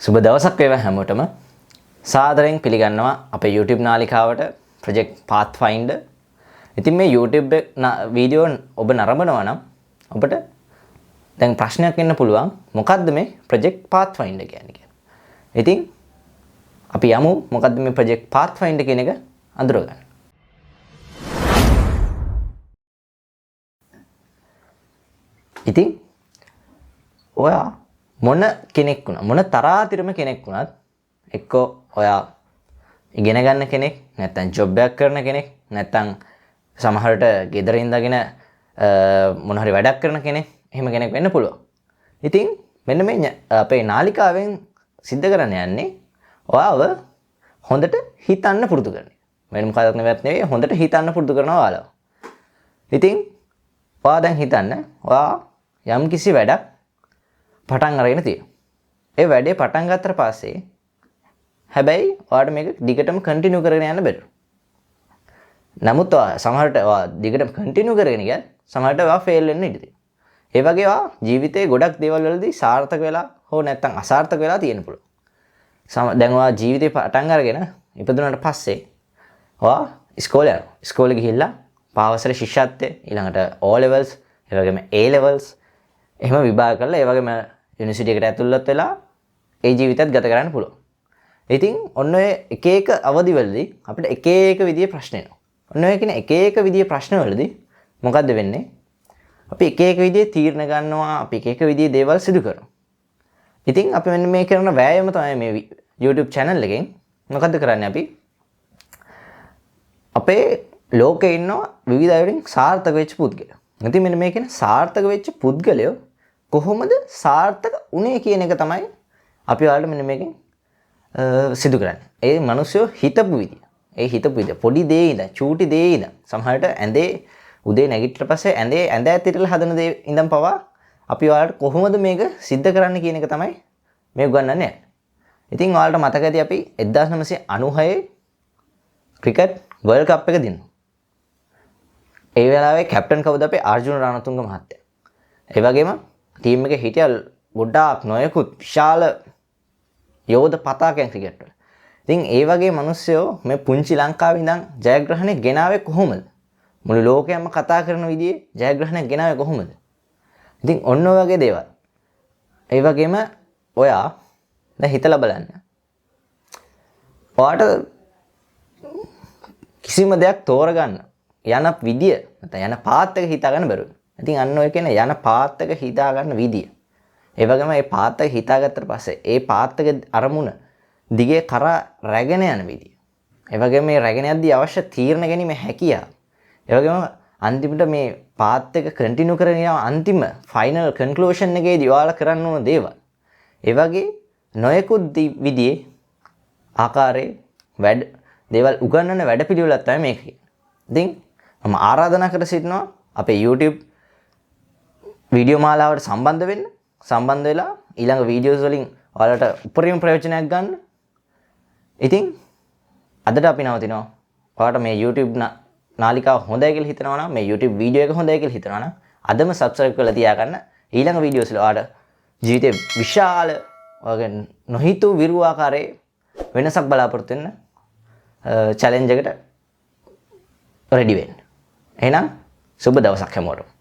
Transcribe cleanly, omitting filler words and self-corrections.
සුබ දවසක් වේවා හැමෝටම. සාදරයෙන් පිළිගන්නවා අපේ YouTube නාලිකාවට Project Pathfinder. ඉතින් මේ YouTube වීඩියෝ ඔබ නරඹනවා නම් ඔබට දැන් ප්‍රශ්නයක් එන්න පුළුවන්. මොකද්ද මේ Project Pathfinder කියන්නේ? ඉතින් අපි යමු මොකද්ද මේ Project Pathfinder කියන එක අඳුර ගන්න. ඉතින් ඔයා මොන කෙනෙක් වුණා මොන තරාතිරම කෙනෙක් වුණත් එක්කෝ ඔයා ඉගෙන ගන්න කෙනෙක් නැත්නම් ජොබ් එකක් කරන කෙනෙක් නැත්නම් සමහරට ගෙදර ඉඳගෙන මොන හරි වැඩක් කරන කෙනෙක් එහෙම කෙනෙක් වෙන්න පුළුවන්. ඉතින් මෙන්න මේ අපේ නාලිකාවෙන් සිද්ධ කරන්න යන්නේ ඔයාව හොඳට හිතන්න පුරුදු කරන එක. වෙන මොකක්වත් නෙවෙයි හොඳට හිතන්න පුරුදු කරනවා ඔයාලව. ඉතින් ඔයා දැන් හිතන්න ඔයා යම් කිසි වැඩක් පටන් අරගෙන තියෙනවා. ඒ වැඩේ පටන් ගත්තට පස්සේ හැබැයි ඔයාලට මේක දිගටම කන්ටිනියු කරගෙන යන්න බැහැ. නමුත් ඔයා සමහරට ඔයා දිගටම කන්ටිනියු කරගෙන ගියත් සමහරට ඔයා ෆේල් වෙන්න ඉඩ තියෙනවා. ඒ වගේ ඔයා ජීවිතේ ගොඩක් දේවල් වලදී සාර්ථක වෙලා හෝ නැත්නම් අසාර්ථක වෙලා තියෙන්න පුළුවන්. දැන් ඔයා ජීවිතේ පටන් අරගෙන ඉපදුනාට පස්සේ ඔයා ඉස්කෝලේ යනවා. ඉස්කෝලේ ගිහිල්ලා පාවසර ශිෂ්‍යත්වය ඊළඟට O levels ඒ වගේම A levels එහෙම විභාග කරලා ඒ වගේම යුනිවර්සිටි එකට ඇතුළත් වෙලා ඒ ජීවිතයත් ගත කරන්න පුළුවන්. ඉතින් ඔන්න ඔය එක එක අවදිවලදී අපිට එක එක විදිහේ ප්‍රශ්න එනවා. ඔන්න ඔය කියන එක එක විදිහේ ප්‍රශ්න වලදී මොකද්ද වෙන්නේ? අපි එක එක විදිහේ තීරණ ගන්නවා, අපි එක එක විදිහේ දේවල් සිදු කරනවා. ඉතින් අපි මෙන්න මේ කරන වෑයම තමයි මේ YouTube channel එකෙන් මොකද්ද කරන්නේ අපි? අපේ ලෝකේ ඉන්න විවිධ අයුරින් සාර්ථක වෙච්ච පුද්ගලයෝ. ඉතින් මෙන්න මේ කියන සාර්ථක වෙච්ච පුද්ගලයෝ කොහොමද සාර්ථක උනේ කියන එක තමයි අපි ඔයාලට මෙන්න මේකෙන් සිදු කරන්නේ. ඒ මිනිස්සු හිතපු විදිය. ඒ හිතපු විදිය පොඩි දේ ඉඳන් චූටි දේ ඉඳන් සමහරට ඇඳේ උදේ නැගිටිට පස්සේ ඇඳ ඇතිරලා හදන දේ ඉඳන් පවා අපි ඔයාලට කොහොමද මේක සිද්ධ කරන්න කියන එක තමයි මේ උගන්වන්නේ. ඉතින් ඔයාලට මතක ඇති අපි 1996 ක්‍රිකට් වර්ල්ඩ් කප් එක දිනුවා. ඒ වෙලාවේ කැප්ටන් කවුද අපේ අර්ජුන රණතුංග මහත්තයා. ඒ වගේම ටීම් එකේ හිටිය ගොඩාක් නොයෙකුත් විශාල යෝධ පතාකයන් ක්‍රිකට් වල. ඉතින් ඒ වගේ මිනිස්සුયો මේ පුංචි ලංකාවේ ඉඳන් ජයග්‍රහණය ගෙනාවේ කොහොමද? මුළු ලෝකයම කතා කරන විදිහේ ජයග්‍රහණය ගෙනාවේ කොහොමද? ඉතින් ඔන්න ඔය වගේ දේවල්. ඒ වගේම ඔයා දැන් හිතලා බලන්න. ඔයාට කිසිම දෙයක් තෝරගන්න යන විදිය නැත්නම් යන පාත් එක හිතා ගන්න බැරුව. ඉතින් අන්න ඔය කියන යන පාත් එක හිතා ගන්න විදිය. ඒ වගේම මේ පාත් එක හිතාගත්තට පස්සේ ඒ පාත් එක අරමුණ දිගේ කරා රැගෙන යන විදිය. ඒ වගේම මේ රැගෙන යද්දී අවශ්‍ය තීරණ ගැනීමේ හැකියාව. ඒ වගේම අන්තිමට මේ පාත් එක කන්ටිනියු කරගෙන යන අන්තිම ෆයිනල් කන්ක්ලූෂන් එකේදී ඔයාලා කරන්න ඕන දේවල්. ඒ වගේ නොයෙකුත් විදිහේ ආකාරයේ දේවල් උගන්වන වැඩපිළිවෙලක් තමයි මේක. ඉතින් මම ආරාධනා කර සිටිනවා අපේ YouTube වීඩියෝ මාලාවට සම්බන්ධ වෙලා ඊළඟ වීඩියෝස් වලින් ඔයාලට උපරිම ප්‍රයෝජනයක් ගන්න. ඉතින් අදට අපි නවතිනවා. ඔයාලට මේ YouTube නාලිකාව හොඳයි කියලා හිතනවා නම් මේ YouTube වීඩියෝ එක හොඳයි කියලා හිතනවා නම් අදම subscribe කරලා තියාගන්න. ඊළඟ වීඩියෝස් වල ඔයාලට ජීවිතේ විශාල වගේ නොහිතූ විරු ආකාරයේ වෙනසක් බලාපොරොත්තු වෙන්න challenge එකට ready වෙන්න. එහෙනම් සුබ දවසක් හැමෝටම.